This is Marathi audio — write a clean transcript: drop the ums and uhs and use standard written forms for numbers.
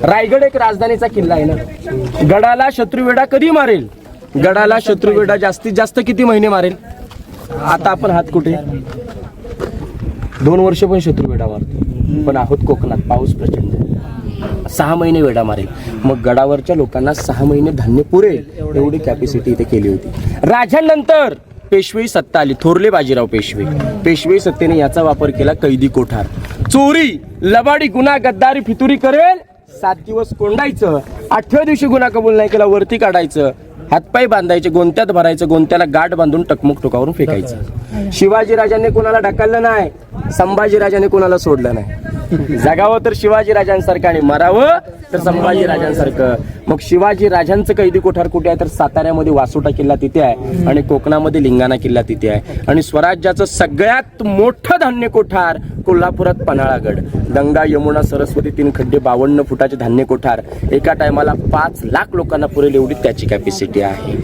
रायगड एक राजधानीचा किल्ला आहे ना. गडाला शत्रुवेढा कधी मारेल? गडाला शत्रुवेढा जास्तीत जास्त किती महिने मारेल? आता आपण हात कुठे 2 वर्ष पण शत्रुवेढा मारतो, पण आहोत कोकणात, पाऊस प्रचंड, 6 महिने वेढा मारेल. मग गडावरच्या लोकांना 6 महिने धान्य पुरेल एवढी कॅपॅसिटी इथे केली होती. राजांनंतर पेशवेई सत्ता आली, थोरले बाजीराव पेशवे. पेशवेई सत्तेने याचा वापर केला, कैदी कोठार, चोरी, लबाडी, गुन्हा, गद्दारी, फितुरी करेल, 7 दिवस कोंडायचं, 8व्या दिवशी गुन्हा कबूल नाही केला वरती काढायचं, हातपाय बांधायचे, गोंत्यात भरायचं, गोंत्याला गाठ बांधून टकमुक टोकावरून फेकायचं. शिवाजी राजांनी कोणाला ढकललं नाही, संभाजी राजांनी कोणाला सोडलं नाही. जगावं तर शिवाजी राजांसारखं आणि मरावं तर संभाजी राजांसारखं. मग शिवाजी राजांचं कैदी कोठार कुठे आहे? तर साताऱ्यामध्ये वासोटा किल्ला तिथे आहे आणि कोकणामध्ये लिंगाणा किल्ला तिथे आहे. आणि स्वराज्याचं सगळ्यात मोठं धान्य कोठार कोल्हापुरात पन्हाळागड, गंगा यमुना सरस्वती 3 खड्डे 52 फुटाचे धान्य कोठार, एका टायमाला 5 लाख लोकांना पुरेल एवढी त्याची कॅपॅसिटी आहे.